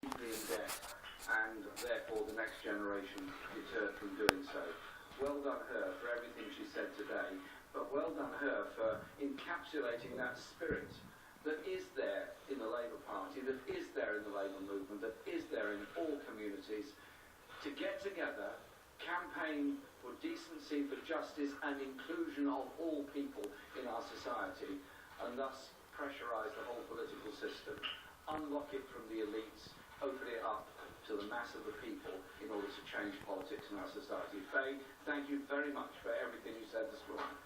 deeply in debt, and therefore the next generation deterred from doing so. Well done her for everything she said today, but well done her for encapsulating that spirit that is there in the Labour Party, that is there in the Labour movement, that is there in all communities, to get together, campaign for decency, for justice and inclusion of all people in our society, and thus pressurise the whole political system, unlock it from the elites, open it up to the mass of the people in order to change politics in our society. Faye, thank you very much for everything you said this morning.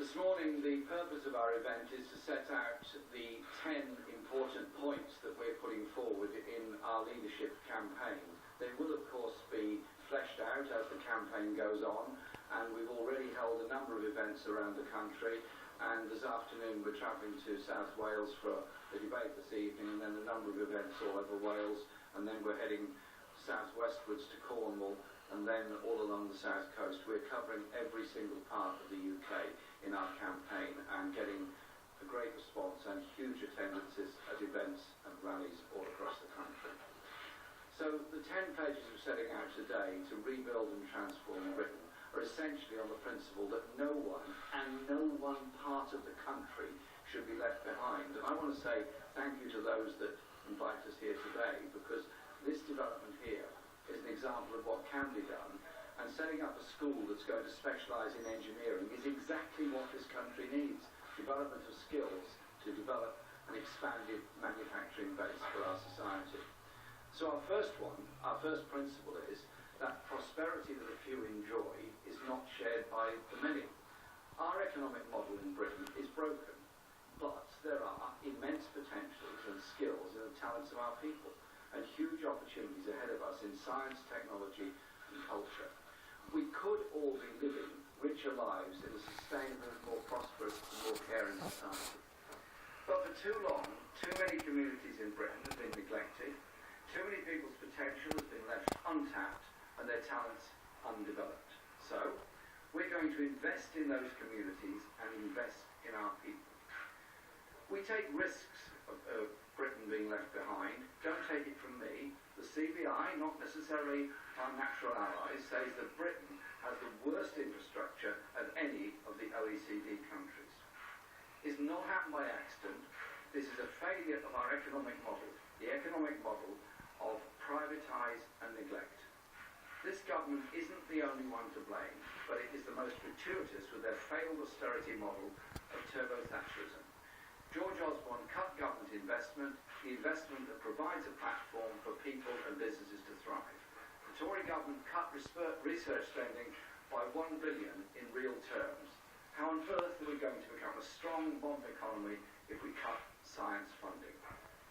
This morning, the purpose of our event is to set out the 10 important points that we're putting forward in our leadership campaign. They will, of course, be fleshed out as the campaign goes on, and we've already held a number of events around the country, and this afternoon we're travelling to South Wales for a debate this evening, and then a number of events all over Wales, and then we're heading southwestwards to Cornwall, and then all along the south coast. We're covering every single part of the UK in our campaign and getting a great response and huge attendances at events and rallies all across the country. So the 10 pages we're setting out today to rebuild and transform Britain are essentially on the principle that no one and no one part of the country should be left behind. And I want to say thank you to those that invite us here today, because this development here is an example of what can be done, and setting up a school that's going to specialise in engineering is exactly what this country needs. Development of skills to develop an expanded manufacturing base for our society. So our first principle is that prosperity that a few enjoy is not shared by the many. Our economic model in Britain is broken, but there are immense potentials and skills in the talents of our people, and huge opportunities ahead of us in science, technology and culture. We could all be living richer lives in a sustainable, more prosperous and more caring society. But for too long, too many communities in Britain have been neglected, too many people's potential has been left untapped and their talents undeveloped. So, we're going to invest in those communities and invest in our people. We take risks of Britain being left behind. Don't take it from me. The CBI, not necessarily our natural allies, says that Britain has the worst infrastructure of any of the OECD countries. It's not happened by accident. This is a failure of our economic model, the economic model of privatise and neglect. This government isn't the only one to blame, but it is the most gratuitous with their failed austerity model of turbo-Thatcherism. George Osborne cut government investment, the investment that provides a platform for people and businesses to thrive. The Tory government cut research spending by £1 billion in real terms. How on earth are we going to become a strong modern economy if we cut science funding?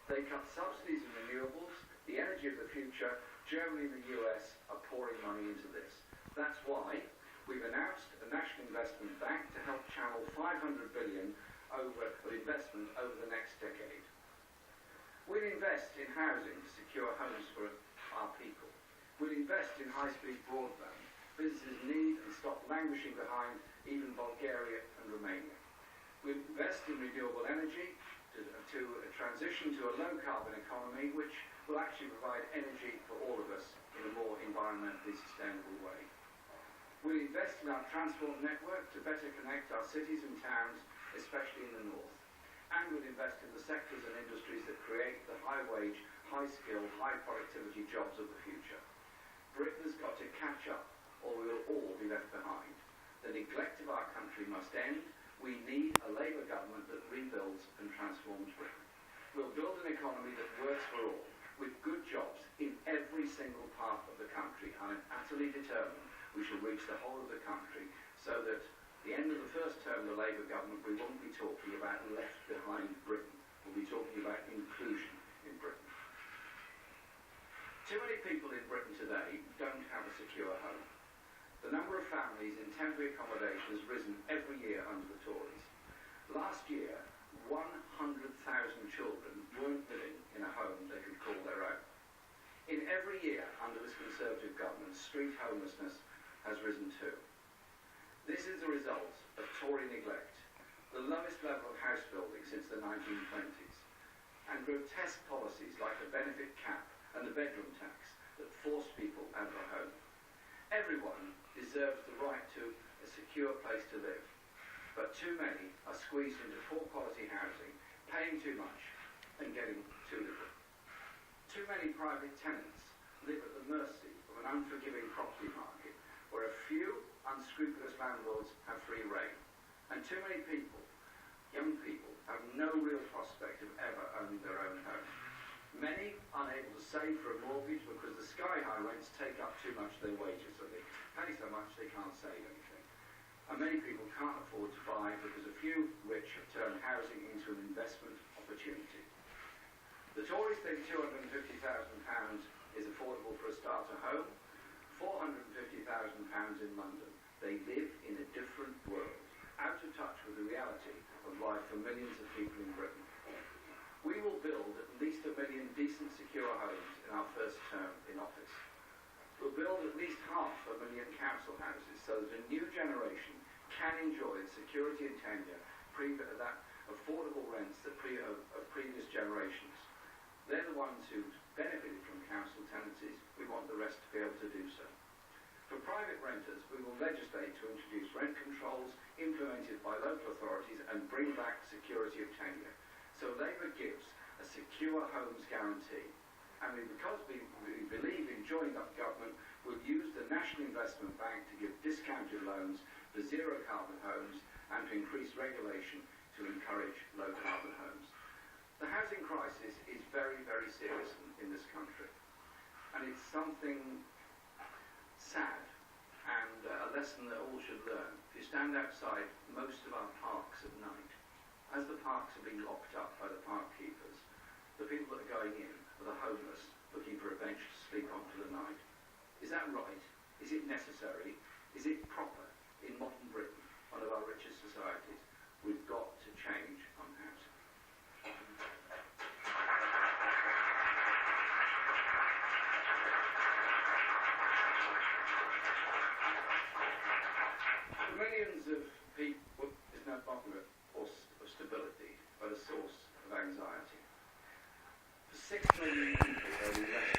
They cut subsidies in renewables, the energy of the future. Germany and the US are pouring money into this. That's why we've announced a national investment bank to help channel £500 billion of investment over the next decade. We'll invest in housing to secure homes for our people. We'll invest in high-speed broadband. Businesses need and stop languishing behind even Bulgaria and Romania. We'll invest in renewable energy to transition to a low-carbon economy, which will actually provide energy for all of us in a more environmentally sustainable way. We'll invest in our transport network to better connect our cities and towns, especially in the north. And we'll invest in the sectors and industries that create the high-wage, high-skill, high-productivity jobs of the future. Britain has got to catch up, or we will all be left behind. The neglect of our country must end. We need a Labour government that rebuilds and transforms Britain. We'll build an economy that works for all, with good jobs in every single part of the country. I'm utterly determined we shall reach the whole of the country, so that at the end of the first term of the Labour government, we won't be talking about left behind Britain. We'll be talking about inclusion in Britain. Too many people in Britain today don't have a secure home. The number of families in temporary accommodation has risen every year under the Tories. Last year, 100,000 children weren't living in a home they could call their own. In every year under this Conservative government, street homelessness has risen too. This is the result of Tory neglect, the lowest level of house building since the 1920s, and grotesque policies like the benefit cap and the bedroom tax that force people out of home. Everyone deserves the right to a secure place to live, but too many are squeezed into poor quality housing, paying too much and getting too little. Too many private tenants live at the mercy of an unforgiving property market where a few unscrupulous landlords have free rein, and too many people, young people, have no real prospect of ever owning their own home. Many unable to save for a mortgage because the sky-high rents take up too much of their wages, so they pay so much they can't save anything. And many people can't afford to buy because a few rich have turned housing into an investment opportunity. The Tories think £250,000 is affordable for a starter home, £450,000 in London. They live in a different world, out of touch with the reality of life for millions of people in Britain. We will build at least 1 million decent, secure homes in our first term in office. We'll build at least 500,000 council houses so that a new generation can enjoy the security and tenure that affordable rents that of previous generations. They're the ones who benefited from council tenancies. We want the rest to be able to do so. For private renters, we will legislate to introduce rent controls implemented by local authorities and bring back security of tenure. So Labour gives a secure homes guarantee. And because we believe in joining up government, we'll use the National Investment Bank to give discounted loans for zero carbon homes and to increase regulation to encourage low carbon homes. The housing crisis is very, very serious in this country. And it's something sad and a lesson that all should learn. If you stand outside most of our parks at night, as the parks are being locked up by the park keepers, the people that are going in are the homeless looking for a bench to sleep on for the night. Is that right? Is it necessary? Is it proper in modern Britain, one of our richest societies? We've got to change on housing. For millions of people, there's no longer a source of stability, but a source of anxiety. For 6 million people, there will be less